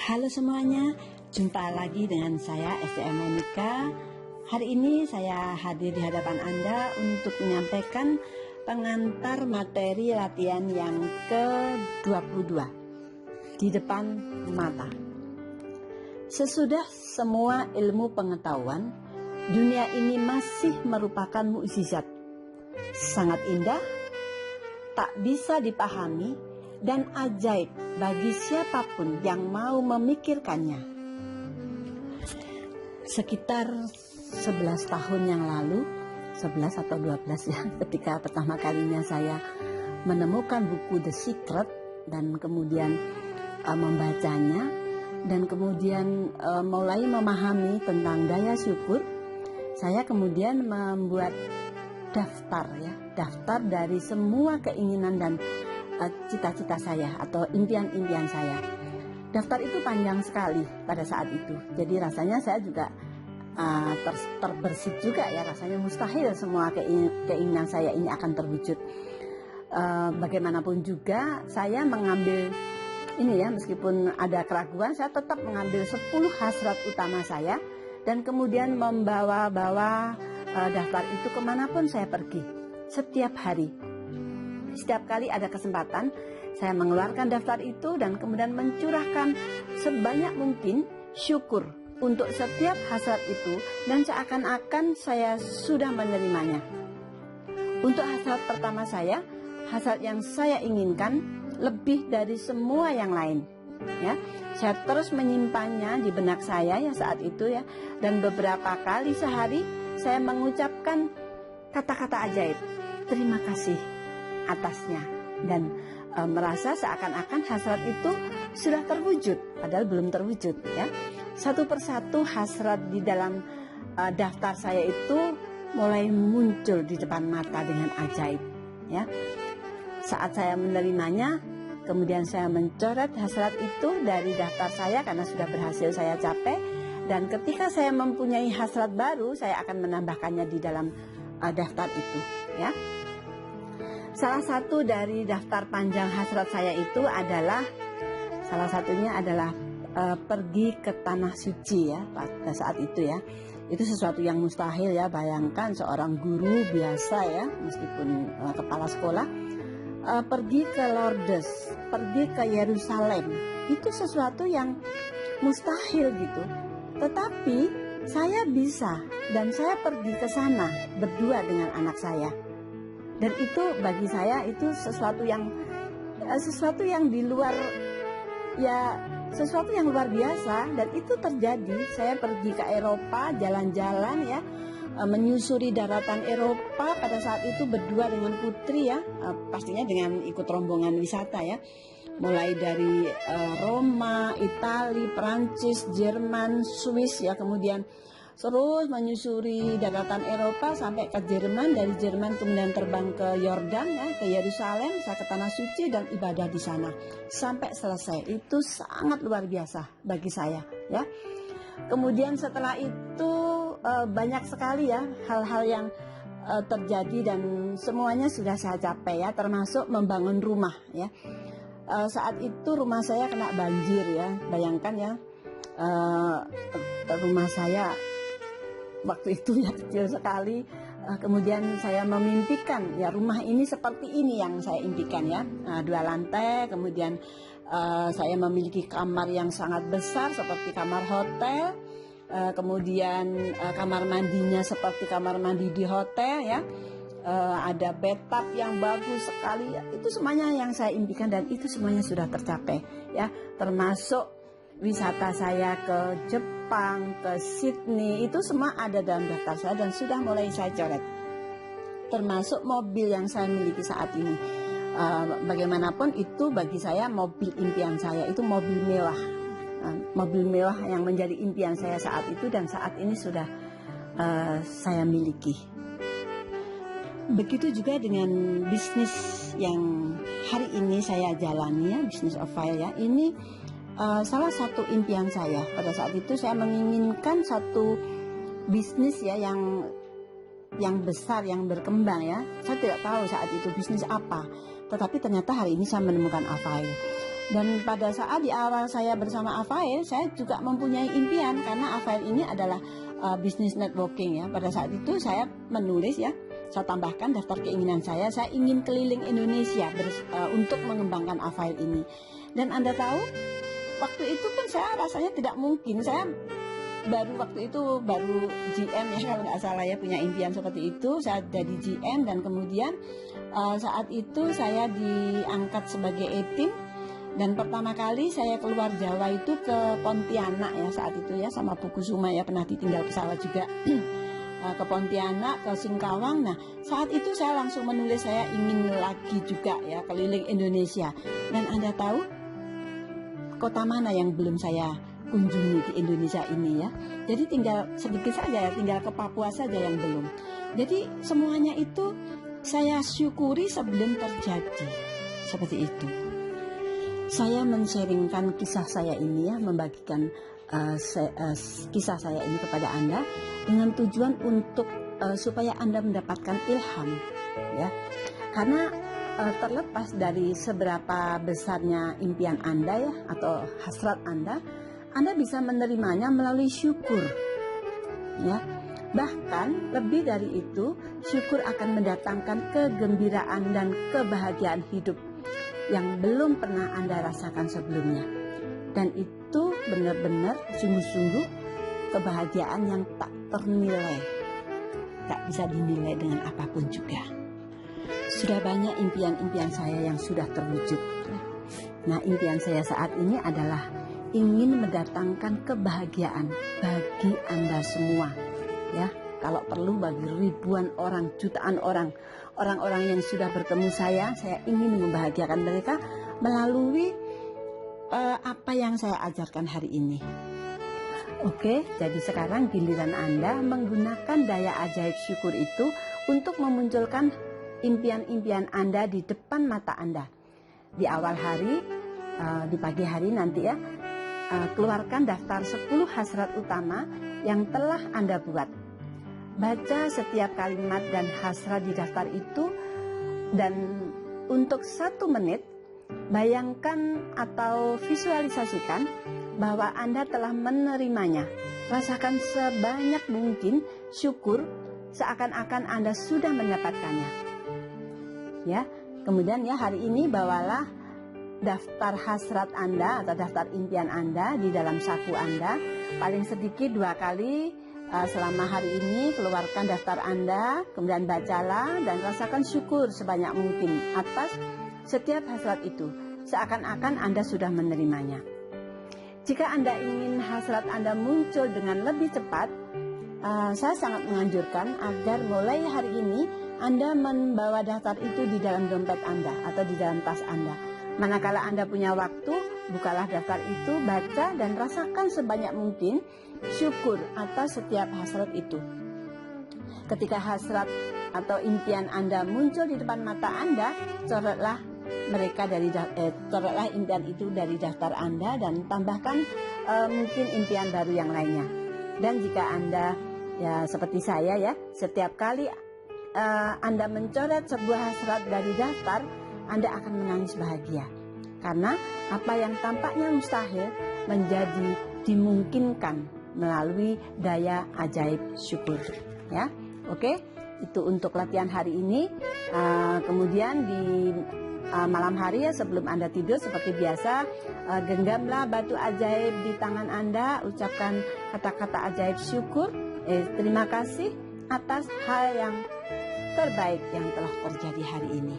Halo semuanya, jumpa lagi dengan saya SDM Monica. Hari ini saya hadir di hadapan Anda untuk menyampaikan pengantar materi latihan yang ke-22 di depan mata. Sesudah semua ilmu pengetahuan, dunia ini masih merupakan mukjizat, sangat indah, tak bisa dipahami, dan ajaib bagi siapapun yang mau memikirkannya. Sekitar 11 tahun yang lalu, 11 atau 12 ya, ketika pertama kalinya saya menemukan buku The Secret dan kemudian membacanya dan kemudian mulai memahami tentang daya syukur, saya kemudian membuat daftar dari semua keinginan dan cita-cita saya atau impian-impian saya. Daftar itu panjang sekali pada saat itu. Jadi rasanya saya juga terbersit juga ya, rasanya mustahil semua keinginan saya ini akan terwujud. Bagaimanapun juga saya mengambil ini ya, meskipun ada keraguan, saya tetap mengambil 10 hasrat utama saya dan kemudian membawa-bawa daftar itu kemanapun saya pergi setiap hari. Setiap kali ada kesempatan, saya mengeluarkan daftar itu dan kemudian mencurahkan sebanyak mungkin syukur untuk setiap hasrat itu dan seakan-akan saya sudah menerimanya. Untuk hasrat pertama saya, hasrat yang saya inginkan lebih dari semua yang lain. Ya, saya terus menyimpannya di benak saya ya saat itu ya, dan beberapa kali sehari saya mengucapkan kata-kata ajaib, terima kasih atasnya, dan merasa seakan-akan hasrat itu sudah terwujud padahal belum terwujud ya. Satu persatu hasrat di dalam daftar saya itu mulai muncul di depan mata dengan ajaib ya. Saat saya menerimanya, kemudian saya mencoret hasrat itu dari daftar saya karena sudah berhasil saya capai, dan ketika saya mempunyai hasrat baru, saya akan menambahkannya di dalam daftar itu ya. Salah satu dari daftar panjang hasrat saya itu adalah, salah satunya adalah pergi ke tanah suci ya pada saat itu ya. Itu sesuatu yang mustahil ya, bayangkan seorang guru biasa ya, meskipun kepala sekolah, pergi ke Lourdes, pergi ke Yerusalem, itu sesuatu yang mustahil gitu. Tetapi saya bisa, dan saya pergi ke sana berdua dengan anak saya. Dan itu bagi saya itu sesuatu yang di luar ya, sesuatu yang luar biasa, dan itu terjadi. Saya pergi ke Eropa, jalan-jalan ya, menyusuri daratan Eropa pada saat itu berdua dengan putri ya, pastinya dengan ikut rombongan wisata ya. Mulai dari Roma, Italia, Prancis, Jerman, Swiss ya, kemudian terus menyusuri daratan Eropa sampai ke Jerman, dari Jerman kemudian terbang ke Yordan ya, ke Yerusalem, saya ke tanah suci dan ibadah di sana sampai selesai. Itu sangat luar biasa bagi saya ya. Kemudian setelah itu banyak sekali ya hal-hal yang terjadi dan semuanya sudah saya capai ya, termasuk membangun rumah ya. Saat itu rumah saya kena banjir ya, bayangkan ya, rumah saya waktu itu ya kecil sekali. Kemudian saya memimpikan ya rumah ini seperti ini yang saya impikan ya, 2 lantai, kemudian saya memiliki kamar yang sangat besar seperti kamar hotel, kemudian kamar mandinya seperti kamar mandi di hotel ya, ada bathtub yang bagus sekali ya. Itu semuanya yang saya impikan dan itu semuanya sudah tercapai ya, termasuk wisata saya ke Jepang, ke Sydney, itu semua ada dalam daftar saya dan sudah mulai saya coret. Termasuk mobil yang saya miliki saat ini. Bagaimanapun itu bagi saya mobil impian saya, itu mobil mewah. Mobil mewah yang menjadi impian saya saat itu dan saat ini sudah saya miliki. Begitu juga dengan bisnis yang hari ini saya jalani ya, Business of Fire ya. Ini salah satu impian saya. Pada saat itu saya menginginkan satu bisnis ya yang besar, yang berkembang ya. Saya tidak tahu saat itu bisnis apa, tetapi ternyata hari ini saya menemukan Avail. Dan pada saat di awal saya bersama Afael, saya juga mempunyai impian karena Afael ini adalah bisnis networking ya. Pada saat itu saya menulis ya, saya tambahkan daftar keinginan saya ingin keliling Indonesia untuk mengembangkan Afael ini. Dan Anda tahu, waktu itu pun saya rasanya tidak mungkin. Saya waktu itu baru GM ya kalau nggak salah ya, punya impian seperti itu. Saya jadi GM dan kemudian saat itu saya diangkat sebagai A-team. Dan pertama kali saya keluar Jawa itu ke Pontianak ya saat itu ya, sama Bu Kusuma ya, pernah ditinggal pesawat juga ke Pontianak, ke Singkawang. Nah saat itu saya langsung menulis saya ingin lagi juga ya keliling Indonesia. Dan Anda tahu kota mana yang belum saya kunjungi di Indonesia ini ya. Jadi tinggal sedikit saja ya, tinggal ke Papua saja yang belum. Jadi semuanya itu saya syukuri sebelum terjadi seperti itu. Saya men-sharingkan kisah saya ini ya, membagikan kisah saya ini kepada Anda dengan tujuan untuk supaya Anda mendapatkan ilham ya. Karena terlepas dari seberapa besarnya impian Anda ya atau hasrat Anda bisa menerimanya melalui syukur ya. Bahkan lebih dari itu, syukur akan mendatangkan kegembiraan dan kebahagiaan hidup yang belum pernah Anda rasakan sebelumnya. Dan itu benar-benar sungguh-sungguh kebahagiaan yang tak ternilai, tak bisa dinilai dengan apapun juga. Sudah banyak impian-impian saya yang sudah terwujud. Nah, impian saya saat ini adalah ingin mendatangkan kebahagiaan bagi Anda semua ya. Kalau perlu bagi ribuan orang, jutaan orang-orang yang sudah bertemu saya ingin membahagiakan mereka melalui apa yang saya ajarkan hari ini. Oke, jadi sekarang giliran Anda menggunakan daya ajaib syukur itu untuk memunculkan impian-impian Anda di depan mata Anda. Di awal hari, di pagi hari nanti ya, keluarkan daftar 10 hasrat utama yang telah Anda buat. Baca setiap kalimat dan hasrat di daftar itu, dan untuk 1 menit bayangkan atau visualisasikan bahwa Anda telah menerimanya. Rasakan sebanyak mungkin syukur seakan-akan Anda sudah mendapatkannya. Ya, kemudian ya hari ini bawalah daftar hasrat Anda atau daftar impian Anda di dalam saku Anda. Paling sedikit 2 kali selama hari ini keluarkan daftar Anda, kemudian bacalah dan rasakan syukur sebanyak mungkin atas setiap hasrat itu, seakan-akan Anda sudah menerimanya. Jika Anda ingin hasrat Anda muncul dengan lebih cepat, saya sangat menganjurkan agar mulai hari ini Anda membawa daftar itu di dalam dompet Anda atau di dalam tas Anda. Manakala Anda punya waktu, bukalah daftar itu, baca dan rasakan sebanyak mungkin syukur atas setiap hasrat itu. Ketika hasrat atau impian Anda muncul di depan mata Anda, coretlah coretlah impian itu dari daftar Anda dan tambahkan mungkin impian baru yang lainnya. Dan jika Anda ya seperti saya ya, setiap kali Anda mencoret sebuah hasrat dari daftar, Anda akan menangis bahagia. Karena apa yang tampaknya mustahil menjadi dimungkinkan melalui daya ajaib syukur. Ya, oke, itu untuk latihan hari ini. Kemudian di malam hari ya sebelum Anda tidur seperti biasa, genggamlah batu ajaib di tangan Anda, ucapkan kata-kata ajaib syukur. Terima kasih atas hal yang terbaik yang telah terjadi hari ini.